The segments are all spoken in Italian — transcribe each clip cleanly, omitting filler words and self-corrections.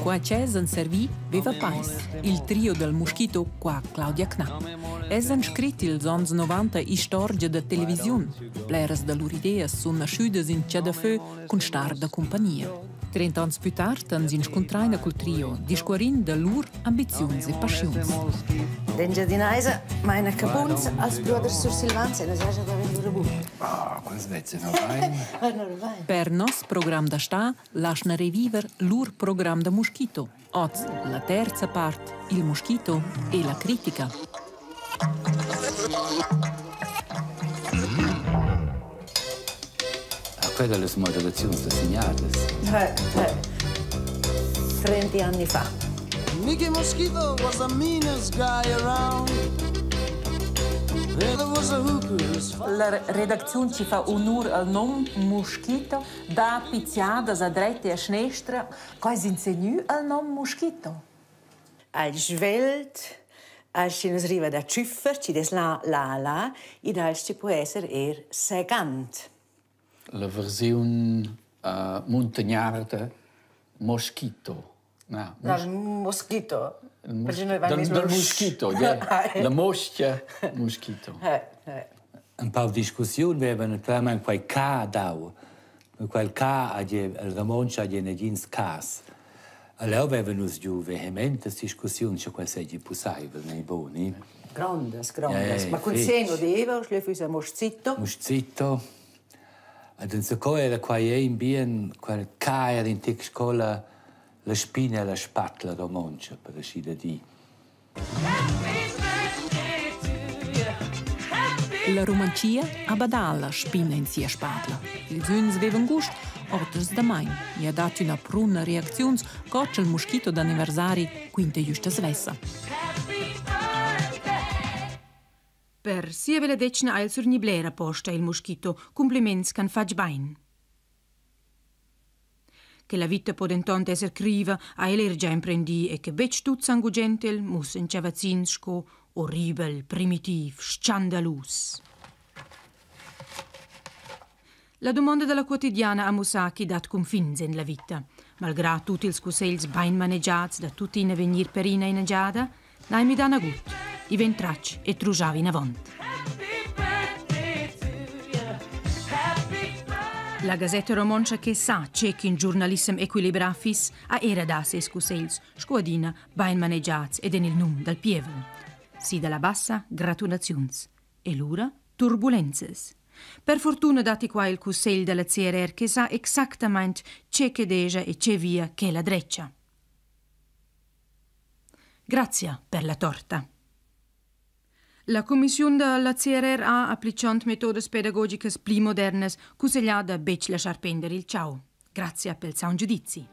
Qua Cesen servì Viva Pais, il trio del Moschito qua Claudia Knapp. Esan scrit ils ans 90 storie de televisione. Pleras de lor ideas sun nasciudas in Cia de Feu con star de compagnia. 30 ans più tard ans incontraina col trio, discuorin de lur ambizions e passions. Denja dinaisa, meine Kabuns als Bruder sur Silvanz, e nasja da venire bu. Quando svezze no vai. Per nos program da sta, lasna reviver lur program da Moschito. Oz, la terza part, il Moschito e la critica. Quelle le moderazioni segnate. 30 anni fa. Mickey Mosquito was the meanest guy around. There was a hooker's. La redazione ci fa onore al nome Moschito, da pizziadas a drette e a sinistra. Quasi insegnu al nome Moschito. Als Welt, als ci nos riva da Schiffer, ci des la, ed als ci può essere segant. La versione montagnarda Moschito. No, Moschito. Del moschito, la moschia moschito. Un po' di discussione avevano naturalmente quel ca dau, quel ca al Ramoncia di Negins cas. Allora avevano giù vehemente discussioni su quel sei possibile nei boni. Grandes. Ma col seno di Eva, le fuse moschito. Moschito. Ed in secondo era qua in bien quel ca era in tic scuola la spina e la spatola romancia, per uscire di. La romancia abbadà la spina in sia spatola. Ils uns avevan gust, otters da main. E ha dato una pruna reazione coccia il moschito d'anniversari quinta giusta svessa. Per sia vele decina al sur niblera posta il moschito, compliments can fac bain. Che la vita può dentonte essere criva, a eler già imprendi e che bec tut sangugentel mus in ciavazinsco, orribel, primitiv, scandalus. La domanda della quotidiana a Musaki dat confins in la vita. Malgrado tutti ils cusels bain maneggiats da tutti in venir per ina inaggiada, nai mi dana gut, i ventracci e trugiavi in avant. La Gazzetta Romancia che sa c'è che in giornalism equilibrafis a era da ses cusels, scuadina, bain maneggiats ed in il num dal pievel. Si dalla bassa, gratulazions. E l'ura, turbulenzes. Per fortuna dati qua il cusel della CRR che sa exactamente c'è che deja e c'è via che la dreccia. Grazie per la torta. La Commissione della CRR ha applicato metode pedagogiche più moderne, consigliata a bec lasciar pendere il ciao. Grazie per il sound giudizi.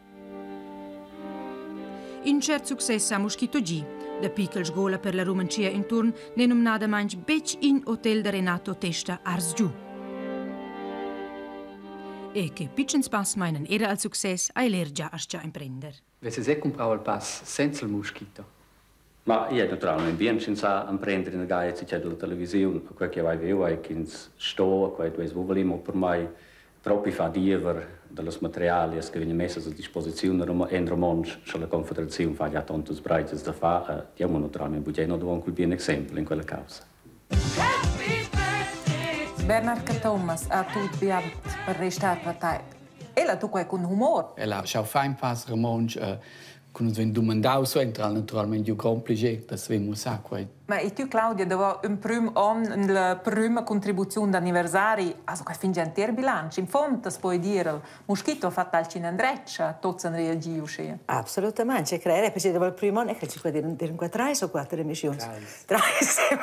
In certo successo a Moschito G, da piccola scuola per la romancia intorno, denominata manch bec in hotel de Renato Testa Ars Giù. E che piccins pass meinen era al successo a elergia a scia imprender. Vesse se comprava il pass senza il Moschito? Ma io naturalmente bien senza imprendere in gaia c'è della televisione, quel che avevo è che sto, quel che volevo per me troppi fa diever delle materiali che vengono messe a disposizione in romanzo, cioè la Confederazione fa già tanto sbraiti da fare, diamo naturalmente budget do anche un esempio in quella causa. Bernard Thomas ha tutto beato per restare per te. E la tu con humor. E la schau fein pass romanzo con un domandau so entra naturalmente un grand plaisir, das wir muss sagen. Ma e tu Claudia dava un primo anno la prima contribuzione d'anniversari, also che finge intero bilancio. In fondo si può dire, Moschito ha fatto al cinandreccia, tutti hanno reagito. Assolutamente, creare perché dopo il primo anno che ci può dire 3 o 4 emissioni. 3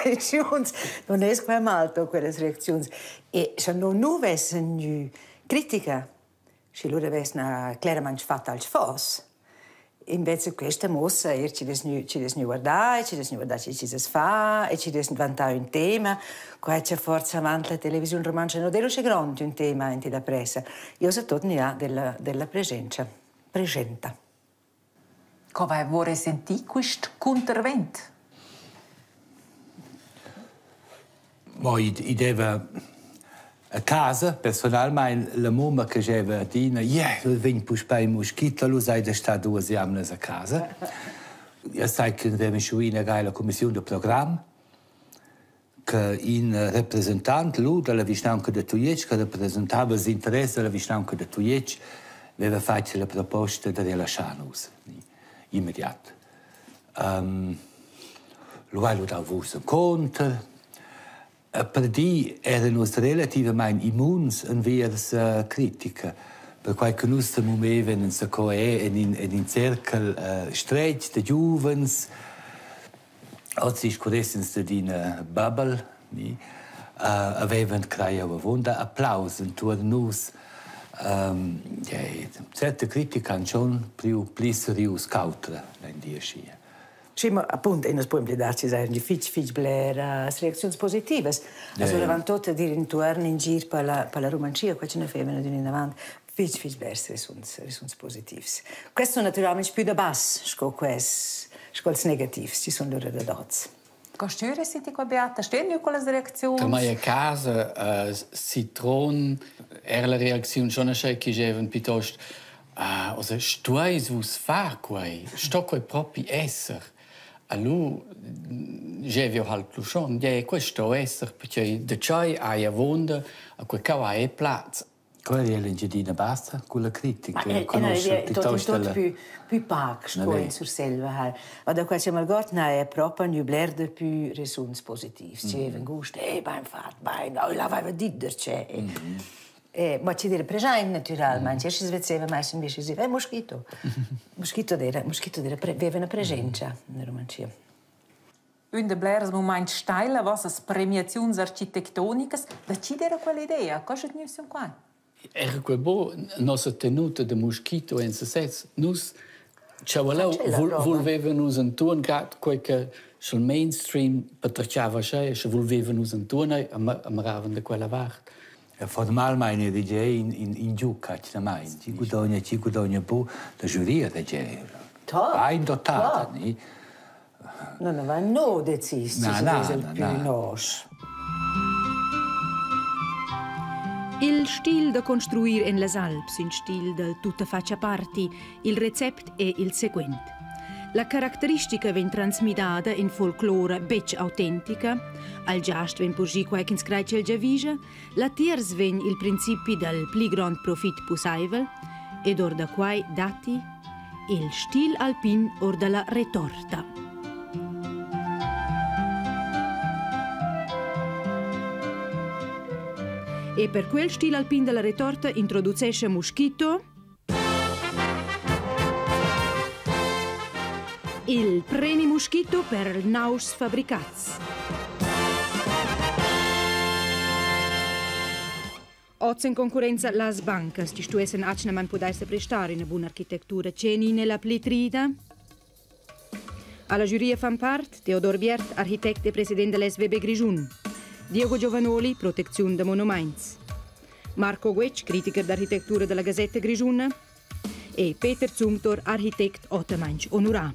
emissioni, non è qua malto quelle reazioni. E se non avessero critica, se loro avessero chiaramente fatto al fos. Invece questa mossa ci desnu guardare, ci si fa e ci desnu vantare un tema. Qua c'è forza avanti la televisione romancia, non è grande un tema in la pressa. Io so tutto ne ha della presenza. Presenta. Come vorrei sentire questo intervento? Ma ideva A casa, personalmente, la mamma che aveva detto, vengo puspare il moschito, lo sai da stare 2 anni a casa. Io sai che abbiamo scelto la commissione di programma, che in rappresentante, lui, della vicinanza di Tuiec, che rappresentava l'interesse della vicinanza di Tuiec, aveva fatto la proposta di rilasciarnos, immediato. Lui ha dato un conto. Per di erano relativamente immuns verso critica, perché noi si muovevano in cercle stretto di giovani, oggi scorressero di una bubble, avevano creato un applauso intorno a noi. Certe critiche hanno più seriose cautre in dia. Ma appunto, non possiamo darci di fitch blera reazioni positive. Sono tutte di intorno in giro per la romancia, qua ce ne fanno di in avanti. Fitch blera reazioni positive. Questo naturalmente più da basso, quelle negative, ci sono loro ridotti. Costuri siete qua beata, stanno con le reazioni? Per me a casa, Citron, era la reazione, non è che c'erano piuttosto, stuai sus fa quei, sto quei propri essere. Allora, j'avais halt pluchon, questo essere, perché da ciò hai a vonda, a quel cavo hai plazza. Qual è l'ingedina basta con la critica? È tutto più pac, scuola sul selva. Ma da qua c'è mal gott, è proprio un blerde più reazioni positive. C'è un gusto, ben fatto, ben, l'aveva detto, c'è. Ma ci dire presente naturalmente, si svezeva mai invece si moschito. Moschito aveva una presenza nella romancia. Un de blers moment steile, was as premiazioni architettoniche, da ci era quell'idea? Cosa ne sono qua? Era quel bo, nostra tenuta de moschito in se sets. Nus, volevano intorno, quel che sul mainstream patriciava c'è, volevano intorno e amaravano da quella parte. Formalmente in giuca, ci guadagna po' la giuria da genere. Ein dotata, ni? Non avevano deciso, più nos. Il stil da costruire in les Alps, in stil del tutta faccia parti, il recept è il seguente. La caratteristica viene trasmessa in folklore bec autentica, al giast viene purgi qualche scratch il giavisa, la tiers viene il principio del pli grand profit possibile, ed or da quai dati il stil alpin or della retorta. E per quel stil alpin della retorta introducesce moschito il premi moschito per naus fabricats. Oggi in concorrenza las bancas, ci stuessen acneman podaisse prestare una buona architettura ceni nella pletrida. Alla giuria fan parte Teodor Biert, architetto e presidente dell'SVB Grigiun, Diego Giovanoli, protezione de monuments, Marco Guec, critico d'architettura della Gazzetta Grigiuna, e Peter Zumthor, architetto Ottomansch Onurà.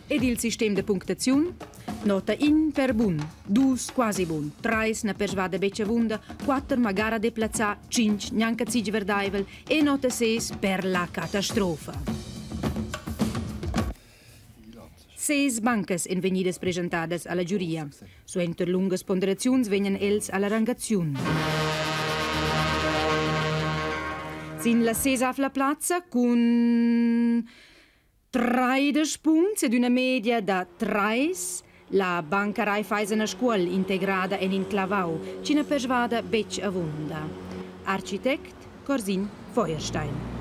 Ed il sistema di puntuazione? Nota in per bun, 2 quasi bun, 3 na per svada beccia vunda, 4 magara de plaza, 5 neanche zig verdaivel e nota 6 per la catastrofa. 6 bancas in venidas presentadas alla giuria. Su enter lungas ponderazioni vengono els alla rangazione. Sin la 6 afla plaza con 13 punti ed una media da 3. La banca Raiffeisen Scuola integrata in Inclavau, cina persvada bec avunda. Architekt Corsin Feuerstein.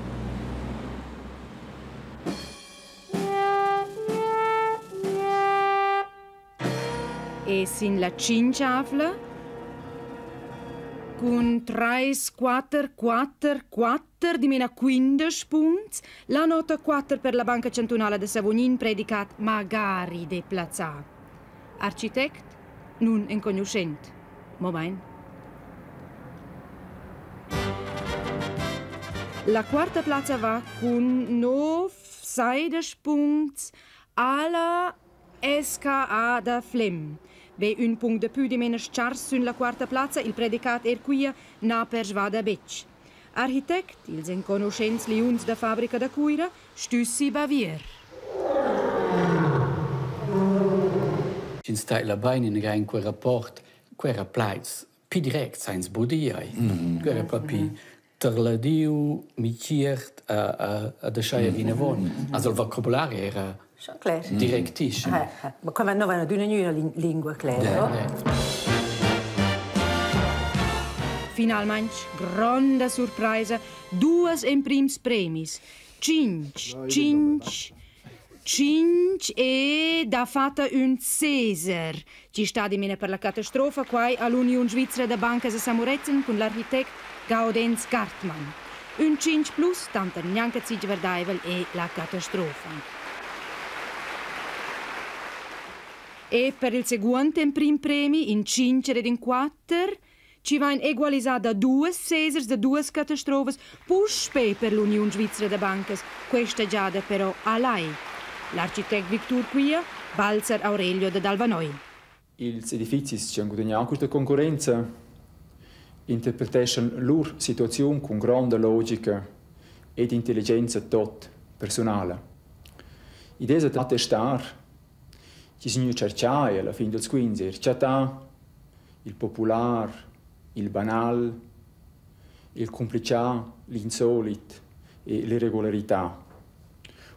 E sin la 5 afla con 3, 4, 4, 4 di meno 15 punti, la nota 4 per la banca cantonale de Savognin predicat magari deplazzata. Architekt, nun inconoscent. Moment. La quarta plaza va con 9 punti alla SKA da Flem. Ve un punct de più di meno chars sulla quarta piazza, il predicat qui na per svada bec. Architect, ils en conoscenz liuns da fabbrica da cuira, Stüssi Bavier. In stai la baina in quel rapport, quel plaiz, più direct, senza budiai. Quel proprio terladiu, miciert, a lasciare rinevon. Also il vocabolario era direttissimo. Ma come non vanno di una lingua clara. Finalmente, grande sorpresa, due in prims premis. Cinque e da fatta un Cesar. Ci sta di meno per la catastrofa qua all'Unione Svizzera da Banca de Samuretzen con l'architect Gaudenz Gartmann. Un 5 plus, tanto neanche si verdaivel e la catastrofa. E per il seguente in prim premi, in 5 ed in 4, ci va in egualizzata due Cesars da due catastrofe, puspe per l'Unione Svizzera da Bancas, questa giada però a lei. L'architect Victor Quia, Balzer Aurelio de Dalvanoi. I edifici ci hanno guadagnato questa concorrenza, interpretano la loro situazione con grande logica ed intelligenza tot personale. Idea da testare, ci sono cercati alla fine del 15, il popolare, il banale, il complicato, l'insolito e l'irregolarità.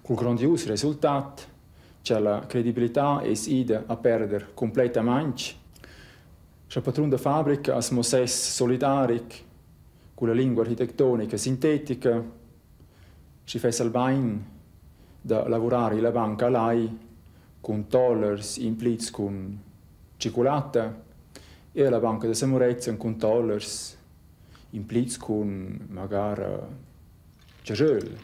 Col grandioso risultato, c'è la credibilità e s'ida a perdere completamente. Il patrono della fabbrica ha mostrato solidarico con la lingua architettonica sintetica, ci fa salvare da lavorare in la banca a lei con dollars implici con cioccolata e alla banca di Samurezen con dollars implici con magari cerel.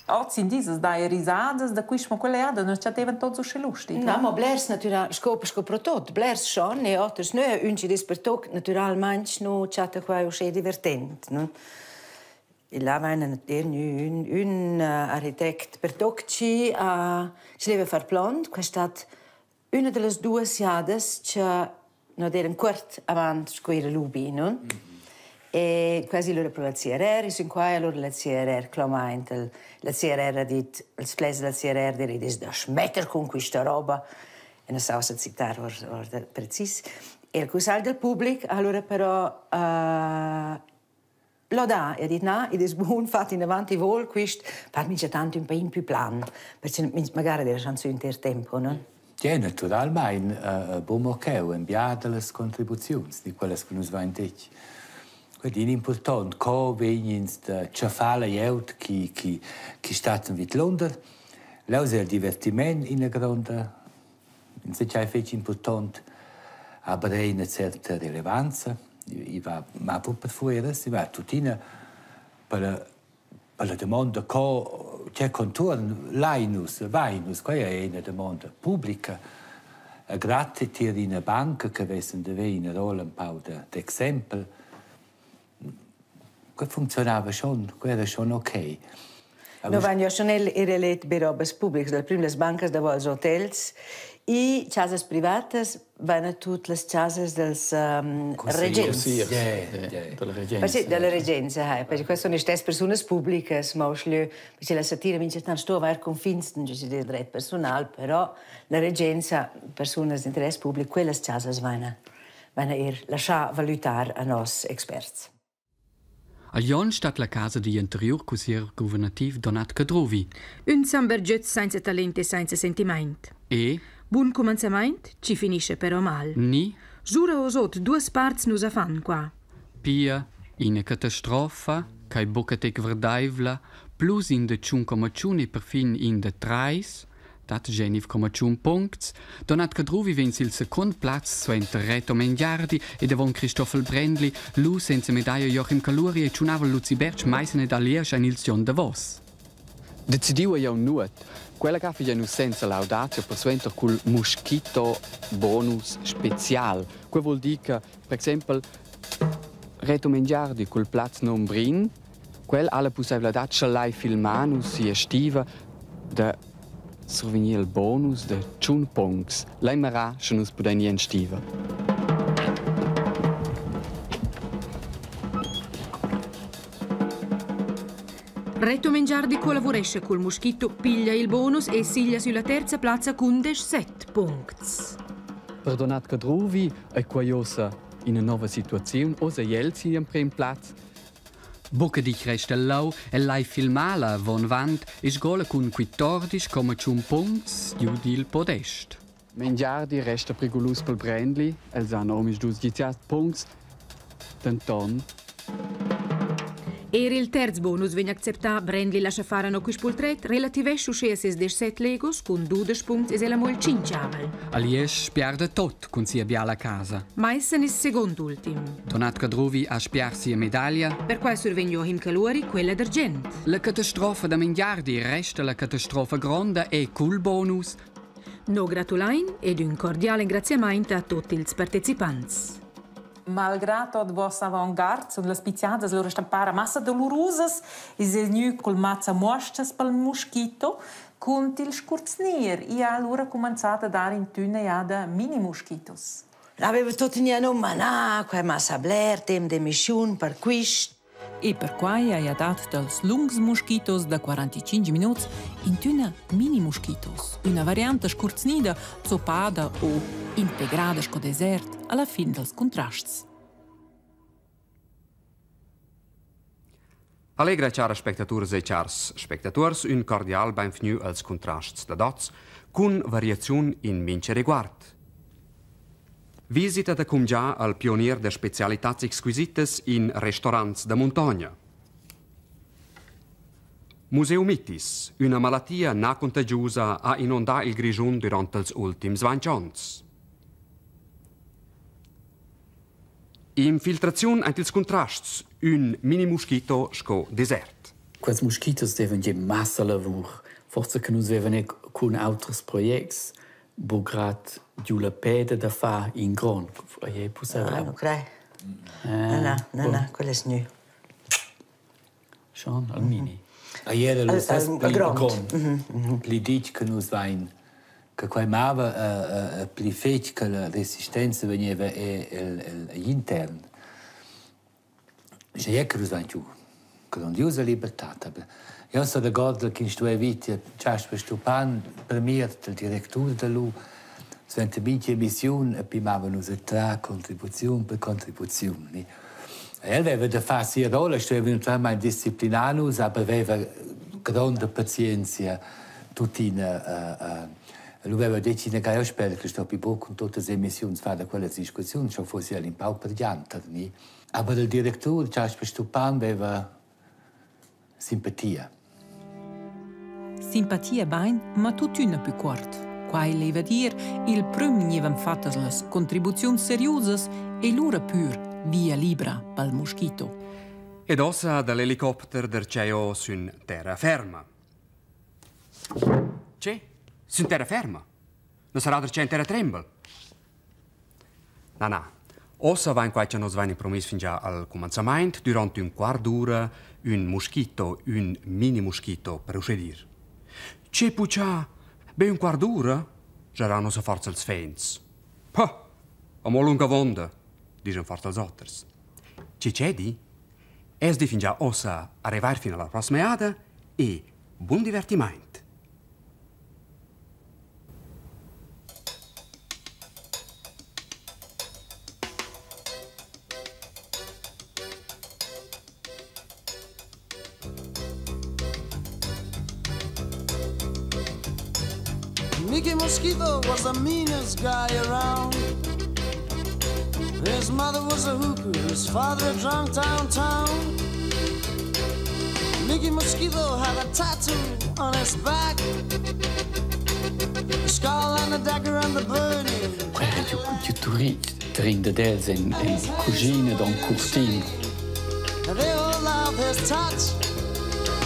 Oggi in dieses dai risadas da quis mo quelle ada non c'avevano tutto so lustig. No, ma blers natürlich scopro tot, blers schon e otters no unci despertok naturalmente no chatta qua o che divertent, no? E là vanno un architect per tocci ci deve far plan, questa una delle due siades che no era quart avanti square lubi, no? E quasi loro per la CRR, sin qua allora la CRR clamaint, la CRR ha detto, il sples della CRR ha detto da smettere con questa roba, e non so se citare ora preciso. E il Consiglio del Pubblico allora però lo dà e ha detto no, ed è buono, fate in avanti voi questo, parmi già tanto un po' in più plan, perché magari era chance in ter tempo, no? Ja, naturalmente, buon mocheu, inviate le contribuzioni di quelle che nos va in tecci. È importante che vengono da ciafala jeut che stanno in Londra. Là è il divertimento in grande. Non è importante avere una certa rilevanza. Ma per fuori, si va tuttina per la domanda che c'è contorno l'Ainus, Vainus, questa è una domanda pubblica. Grazie a una banca che aveva una rola un po' d'esempio. Que funzionava schon, era schon ok. No vanno schon irrelet bei robes publics, le primes banques de vols hotels i cases privates vanno tutte le cases dels regents. Della regenza, perché queste sono le stesse persone pubbliche, ma perché la satira vince tanto sto a confinsten, non c'è diritto personale, però la regenza, persone di interesse pubblico, quelle cases vanno lasciare valutare a nos esperti. A Jon stat la casa di interior cusier governativ Donat Cadrovi. Un samberget senza talento e senza sentimento. E? Buon cominciamento, ci finisce però mal. Ni? Giura osot, due parts nos fan qua. Pia, in catastrofa, kai bocatec verdaivla, plus in de ciuncomaciuni perfin in de trais, dat geniv comaciun punkts, Donat Cadrovi vens il second platz suenter Reto Mengiardi e devon Christoffel Brendli, lu senza medaglia Joachim Caluri e ciunavel Luzi Berch meisen ed Aliersch ein Ilsion de Vos. Decidiu io nuot. Quella che facciamo senza laudatio per suenter col Moschito bonus special. Que vuol dire che, per esempio, Reto Mengiardi col Platz Nombrin, quel ha la possibilità che lei filmanu si estiva de survegni il bonus de 100 punts. Lei marà se nus podem nien stiva. Retto Mengiardi collaboresce col Moschito, piglia il bonus e siglia sulla terza piazza con 7 punti. Perdonat che trovi è quaiosa in una nuova situazione, osa jelzi in prim platz. Bocca di Crestellau e lei filmala von Wand e sgola con 14,1 punti giù il podest. Mengiardi resta pericoloso per Brandli, els han omis 17 punti. Tanton. Era il terzo bonus venne accettato, Brandli lascia fare a quel relative su 17 legos con 12 punti e se la mol 5 avel. Alies spiarda tot con sia bia la casa. Meissen è secondo ultimo. Donat che trovi a spiarsi a medaglia. Per quale survegno in calori quella d'argent. La catastrofe da Mengiardi resta la catastrofe grande e col bonus. No gratulain ed un cordiale ringraziamento a tutti i partecipanti. Malgrado la vostra avanguardia e le spiziate loro stampare massa dolorose, e se nu col mazza mostas per il moschito, con il scurznier, e allora cominciate a dare in tune da mini moschitos. Aveva tutto in nome, no, quei massa bler, tem de mission per questo. E per quai ha dato dels lungs moschitos da 45 minuti in tuna mini moschitos, una variante scurznida, zopada o integrada sco desert alla fin dels contrasts. Allegra cara spectatores e chars spectators, un cordial benvenu als contrasts da dots, con variazione in mince riguard. Visita da cum già al pionier de specialitats exquisites in restaurants de montagna. Museumitis, una malattia na contagiosa a inondà il Grigiun durant els ultims 20 ans. Infiltrazione ant ils contrasts, un mini mosquito sco desert. Quels mosquitos deven ge massa lavur. Forse che nus veven con altros projects, bugrat giù la pede da fa in gron. Ah, non crei? No, quello è nu. Schon, al mini. Ieri lo stesso gron. Pli dic che nus vain, che quai mava pli fec che la resistenza veniva intern. Je je che nus vain giù. Grandiosa libertà. Io sono d'accordo che in questa vita c'è Stupan per me il direttore da lui. Svente minche emissione e pimavano tra contribuzione per contribuzione. E aveva da fare sia rola, stava mai disciplinando, ma aveva grande pazienza tutina. Lui aveva detto che io spero che sto più con tutte le emissioni fare quelle discussioni, ciò fosse un po' per pianta. Ma il direttore, Stupan, aveva simpatia. Simpatia bain, ma tutt'una più corta. Quai leva dir, il prum nievan fattas las contribuzioni seriosas e l'ura pur via libera pal moschito. Ed ossa dall'elicopter del cielo su terra ferma. C'è? Su terra ferma? Non sarà c'è in terra tremble? No. Ossa va in qua ci nos vani promesso fin già al cominciamento, durante un quarto d'ora, un moschito, un mini moschito per uscire. C'è puccia? Beh, un quarto d'ora? Saranno se forza els fens. Pa! A mo lunga vonda, dicono forza els otters. C'è di? Es di fin già ossa arrivare fino alla prossima ada e buon divertimento. Mickey Mosquito was the meanest guy around. His mother was a hooker, his father a drunk downtown. Mickey Mosquito had a tattoo on his back, a skull and a dagger and the burning. Tu trinda dels en cugina don Curtin. They all loved his touch.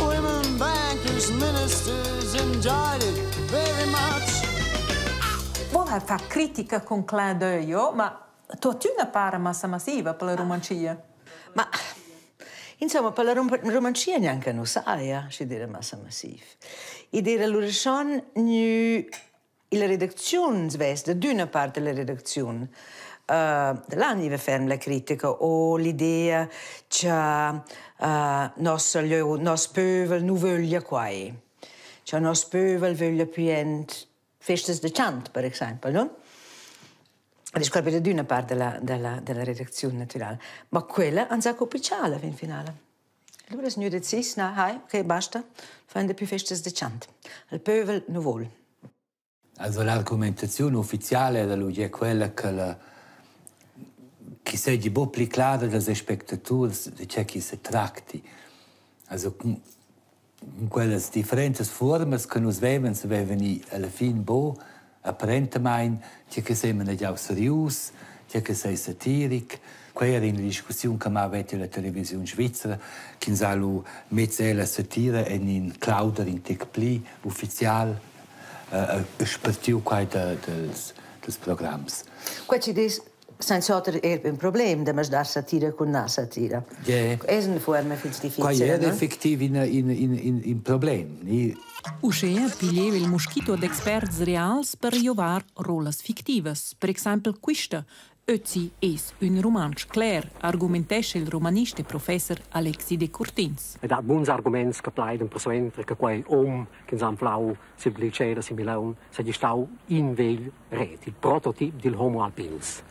Women, bankers, ministers enjoyed it very much. Vuoi fare critica con clin d'œil, ma tu una para massa massiva per la romancia? Ma Insomma, per la romancia neanche non sai, si dire massa massiv. E dire l'origine la redazione svesta, d'una parte della redazione, dell'anni vi ferma la critica o l'idea che nos pövel non voglia qua. Cioè nos pövel voglia più festes de chant, per esempio, no? Adesso è d'una parte della redazione naturale, ma quella è un sacco ufficiale in finale. Allora si dice, no, ok, basta, fanno più festes de chant. Il pövel non vuole. Also l'argomentazione ufficiale è quella che sia un po' più clara delle aspettative di ciò che si tratti. Also in quelle differenti forme che noi vediamo alla fine apparentemente ciò che sembra già serius, ciò che sia satirico. Quella era una discussione che aveva la televisione svizzera, che ha messo la satira in un clauder in tecpli ufficiale. Spartiu quai dels programmas. Qua ci dice, senza un problema di dar satira con na satira. È una forma più difficile. Qua era effettivamente un problema. Uscea piglieva il moschito ad experts reals per giovar rolas fictivas. Per esempio questa. Ötzi es un romansch clar, argumentesce il romanista professor Alexi de Curtins. Ed ha buons arguments che plaiden per suentre che quei che in Flau si blicera similaun se gli stau in vegl ret, il prototipo del Homo alpinus.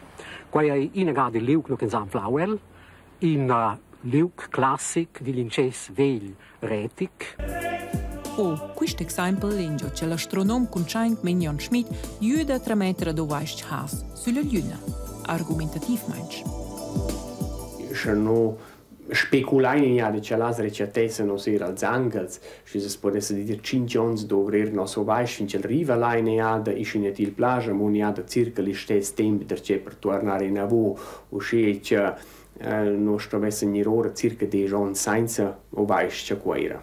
Quei è inaga di liuk no in Flau in liuk classic di l'inces vegl retic. Questo esempio legge che l'astronom Kunschein Mignon Schmidt juda 3 metri do weist has sulla Luna. Argumentativ meinst. Še no speculajni ja, da će lazare će tese nos ir als angels, še se spodesse dir 5 ons dovrer nos ovais fin c'el riva lajne ja da išinet il plaža, mun ja da circa li štes temp der će per tornare in avo, u še će nos trovesse nirora circa 10 ons senza ovais će quaira.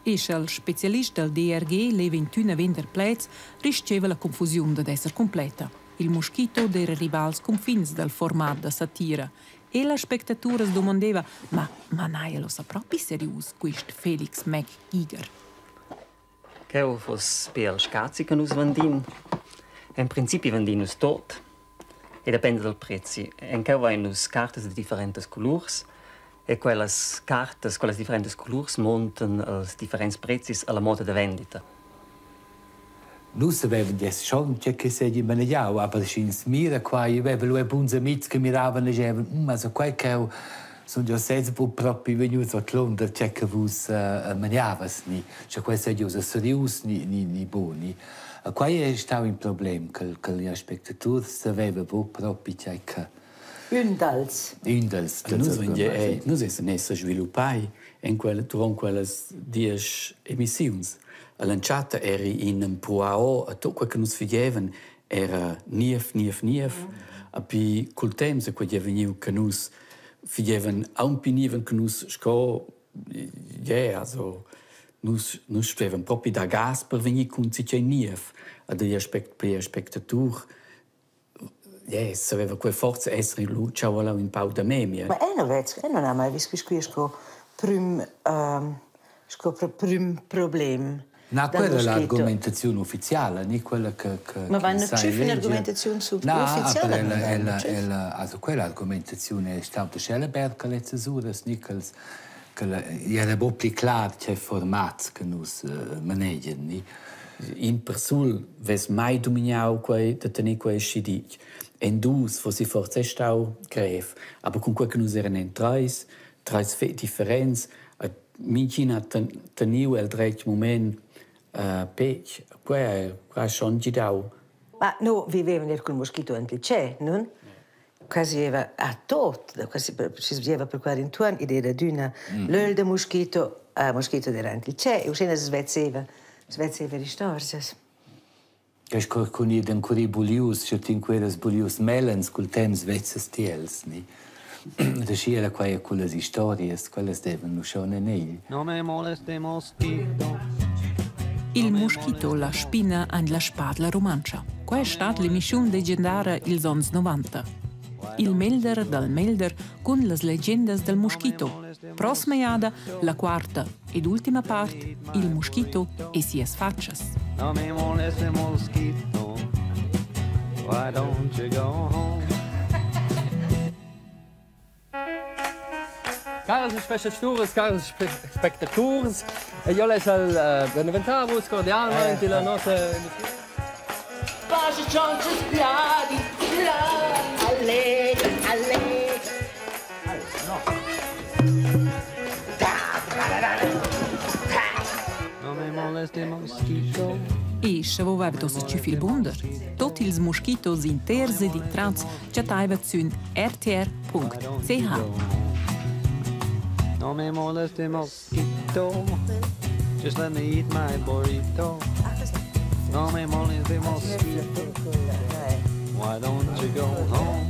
Il specialista del DRG, le 21 Winterplätz, risceva la confusione ad essere completa. Il moschito dei rivals confins del format da satira. E la spettatore si domandava, ma non lo sa proprio serius, questo Felix McGiger. Che ho fosse per scazzi che noi vendiamo. In principio vendiamo tutto. E dipende dal prezzo. E che vengono carte di differenti colori. E quelle differenti colori montano i differenti prezzi alla moda di vendita. Noi sapevamo schon che si è mangiato, ma si mira qua, io avevo buoni amici che miravano e dicevano, ma se quel che sono già senza proprio venuti a Londra, c'è che voi mangiavate, cioè questo è già serioso, ni buoni. E qua è stato un problema, che gli spettatori sapevano proprio c'è che... Undals. Noi siamo sviluppati durante quelle 10 emissioni. A lanciata era in un puao a tutto quello che nos facevano era nief. E poi col tempo se quello veniva che nos facevano un pinivan che nos sco also nos facevano proprio da gas per venire con si c'è nief a degli spettatori sapeva quella forza essere luce in pau da me. Ma non ha mai visto questo prim problema. No, quella è l'argomentazione ufficiale, non quella che ma vanno più in argomentazione ufficiale? No, quella argomentazione è stata Schellenberg che le cesure, Nichols, che era un po' più chiaro c'è format che noi maneggiamo. In persul ves mai dominato quei da tenere quei scidic. En dus fosse forse stau gref, aber con quel che noi erano in tres differenze, Mincina teniu el dret moment pech, qua schon gidau. Ma no, vivevano col moschito anche il c'è, non? Quasi era a tot, quasi si sveva per 40 anni, ed era d'una l'ol de moschito, moschito era anche il c'è, e uscena svezzeva le storie. Che con i den curibulius, c'è tinqueras bulius melens, col tem svezzes tiels, ni? Da sciera quae quelle storie, quelle devono uscire negli. No me moleste moschito. Il moschito, la spina e la spadla romancia. Qua è stata l'emissione leggendaria dels anni 90. Il Melder dal Melder con le leggende del moschito. Prossima iada, la quarta ed ultima parte, il moschito e sies faccias. No me moleste mosquito, why don't you go home? Caros spectatores, caros spectatores, io les al beneventavus cordialmente la nostra Baci cianci spiadi, allegri, allegri. No me moleste mosquito. E se vo vev dos ci fil bunder, tot ils mosquitos inters ed intrats chataiva zün rtr.ch. No me moleste mosquito, just let me eat my burrito. No me moleste mosquito, why don't you go home?